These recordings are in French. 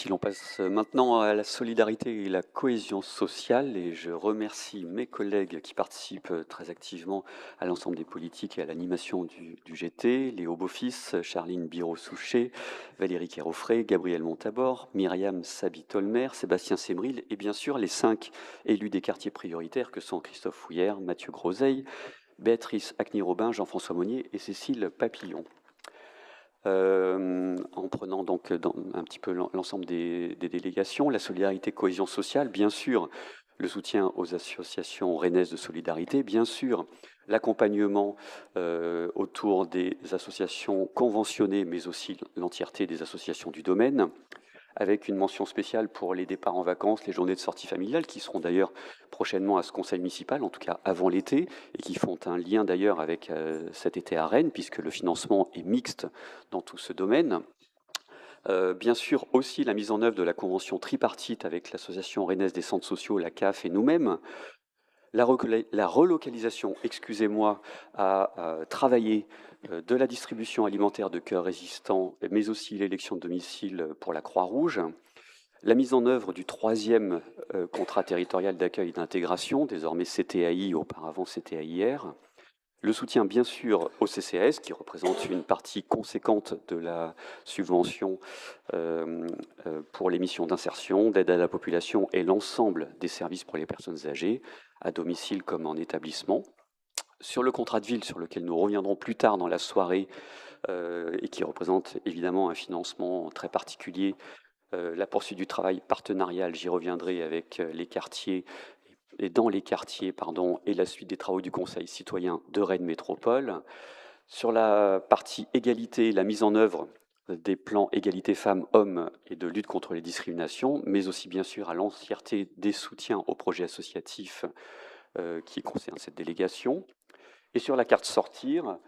Si l'on passe maintenant à la solidarité et la cohésion sociale, et je remercie mes collègues qui participent très activement à l'ensemble des politiques et à l'animation du GT, Léo Beaufils, Charline Biro-Souchet, Valérie Quérofré, Gabriel Montabor, Myriam Sabi-Tolmer, Sébastien Semril et bien sûr les 5 élus des quartiers prioritaires que sont Christophe Fouillère, Mathieu Groseille, Béatrice Acny-Robin, Jean-François Monnier et Cécile Papillon. En prenant donc un petit peu l'ensemble des délégations, la solidarité, cohésion sociale, bien sûr, le soutien aux associations rennaises de solidarité, bien sûr, l'accompagnement autour des associations conventionnées, mais aussi l'entièreté des associations du domaine, avec une mention spéciale pour les départs en vacances, les journées de sortie familiale, qui seront d'ailleurs prochainement à ce conseil municipal, en tout cas avant l'été, et qui font un lien d'ailleurs avec cet été à Rennes, puisque le financement est mixte dans tout ce domaine. Bien sûr aussi la mise en œuvre de la convention tripartite avec l'association rennaise des centres sociaux, la CAF et nous-mêmes, la relocalisation, excusez-moi, à travailler de la distribution alimentaire de cœurs résistants, mais aussi l'élection de domicile pour la Croix-Rouge, la mise en œuvre du 3e contrat territorial d'accueil et d'intégration, désormais CTAI, auparavant CTAIR, le soutien bien sûr au CCAS, qui représente une partie conséquente de la subvention pour les missions d'insertion, d'aide à la population et l'ensemble des services pour les personnes âgées, à domicile comme en établissement. Sur le contrat de ville, sur lequel nous reviendrons plus tard dans la soirée, et qui représente évidemment un financement très particulier, la poursuite du travail partenarial, j'y reviendrai avec les quartiers et dans les quartiers, pardon, et la suite des travaux du Conseil citoyen de Rennes Métropole. Sur la partie égalité, la mise en œuvre des plans égalité femmes-hommes et de lutte contre les discriminations, mais aussi bien sûr à l'entièreté des soutiens aux projets associatifs qui concernent cette délégation. Et sur la carte sortir,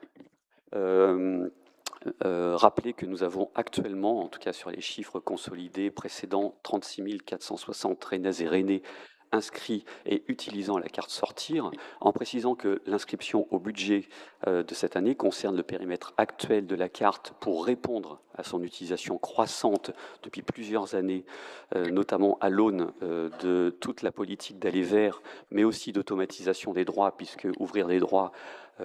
rappeler que nous avons actuellement, en tout cas sur les chiffres consolidés précédents, 36 460 Rennaises et Rennais inscrits et utilisant la carte sortir, en précisant que l'inscription au budget de cette année concerne le périmètre actuel de la carte pour répondre à son utilisation croissante depuis plusieurs années, notamment à l'aune de toute la politique d'aller vers, mais aussi d'automatisation des droits, puisque ouvrir les droits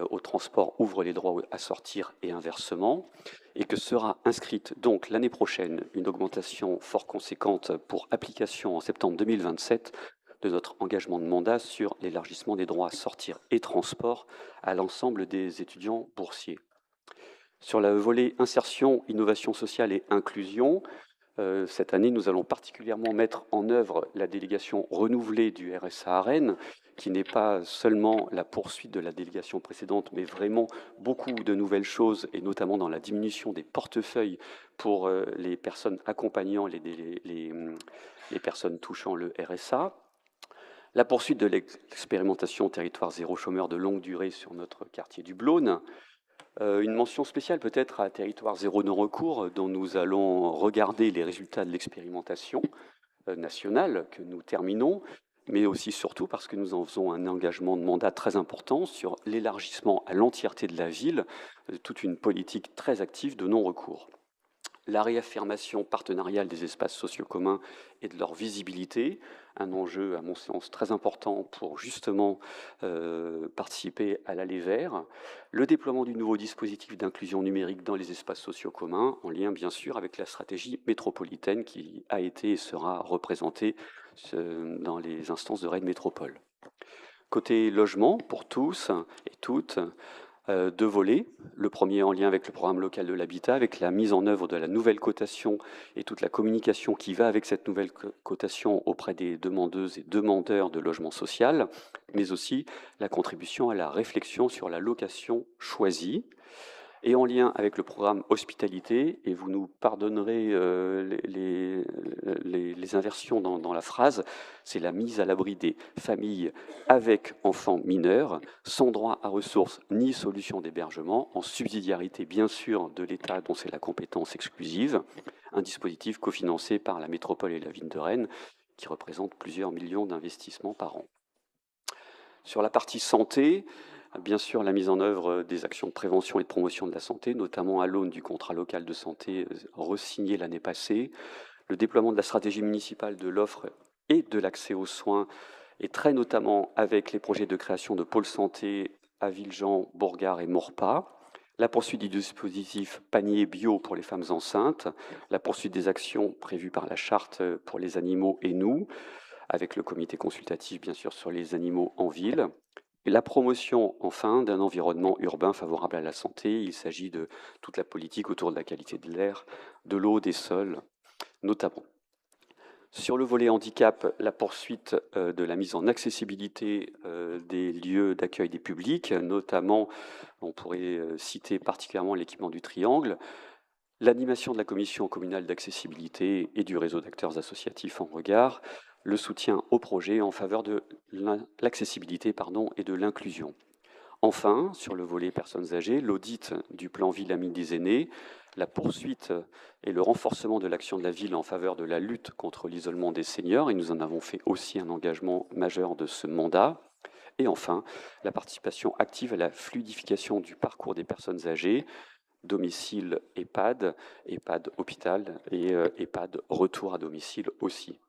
au transport ouvre les droits à sortir et inversement, et que sera inscrite donc l'année prochaine une augmentation fort conséquente pour application en septembre 2027 de notre engagement de mandat sur l'élargissement des droits à sortir et transport à l'ensemble des étudiants boursiers. Sur le volet insertion, innovation sociale et inclusion, cette année, nous allons particulièrement mettre en œuvre la délégation renouvelée du RSA à Rennes, qui n'est pas seulement la poursuite de la délégation précédente, mais vraiment beaucoup de nouvelles choses, et notamment dans la diminution des portefeuilles pour les personnes accompagnant les personnes touchant le RSA. La poursuite de l'expérimentation territoire zéro chômeur de longue durée sur notre quartier du Blône. Une mention spéciale peut-être à Territoire zéro non-recours, dont nous allons regarder les résultats de l'expérimentation nationale que nous terminons, mais aussi surtout parce que nous en faisons un engagement de mandat très important sur l'élargissement à l'entièreté de la ville de toute une politique très active de non-recours. La réaffirmation partenariale des espaces sociaux communs et de leur visibilité, un enjeu, à mon sens, très important pour justement participer à l'aller vers. Le déploiement du nouveau dispositif d'inclusion numérique dans les espaces sociaux communs, en lien bien sûr avec la stratégie métropolitaine qui a été et sera représentée dans les instances de Rennes Métropole. Côté logement, pour tous et toutes, 2 volets. Le premier en lien avec le programme local de l'habitat, avec la mise en œuvre de la nouvelle cotation et toute la communication qui va avec cette nouvelle cotation auprès des demandeuses et demandeurs de logement social, mais aussi la contribution à la réflexion sur la location choisie. Et en lien avec le programme hospitalité, et vous nous pardonnerez les inversions dans la phrase, c'est la mise à l'abri des familles avec enfants mineurs, sans droit à ressources ni solution d'hébergement, en subsidiarité bien sûr de l'État dont c'est la compétence exclusive, un dispositif cofinancé par la métropole et la ville de Rennes, qui représente plusieurs millions d'investissements par an. Sur la partie santé, bien sûr, la mise en œuvre des actions de prévention et de promotion de la santé, notamment à l'aune du contrat local de santé re-signé l'année passée, Le déploiement de la stratégie municipale de l'offre et de l'accès aux soins, et très notamment avec les projets de création de pôles santé à Villejean, Bourgard et Maurepas. La poursuite du dispositif panier bio pour les femmes enceintes, la poursuite des actions prévues par la charte pour les animaux et nous, avec le comité consultatif bien sûr sur les animaux en ville. Et la promotion, enfin, d'un environnement urbain favorable à la santé. Il s'agit de toute la politique autour de la qualité de l'air, de l'eau, des sols, notamment. Sur le volet handicap, la poursuite de la mise en accessibilité des lieux d'accueil des publics, notamment, on pourrait citer particulièrement l'équipement du Triangle, l'animation de la commission communale d'accessibilité et du réseau d'acteurs associatifs en regard, le soutien au projet en faveur de l'accessibilité et de l'inclusion. Enfin, sur le volet personnes âgées, l'audit du plan Ville Amie des aînés, la poursuite et le renforcement de l'action de la ville en faveur de la lutte contre l'isolement des seniors, et nous en avons fait aussi un engagement majeur de ce mandat. Et enfin, la participation active à la fluidification du parcours des personnes âgées, domicile EHPAD, EHPAD hôpital et EHPAD retour à domicile aussi.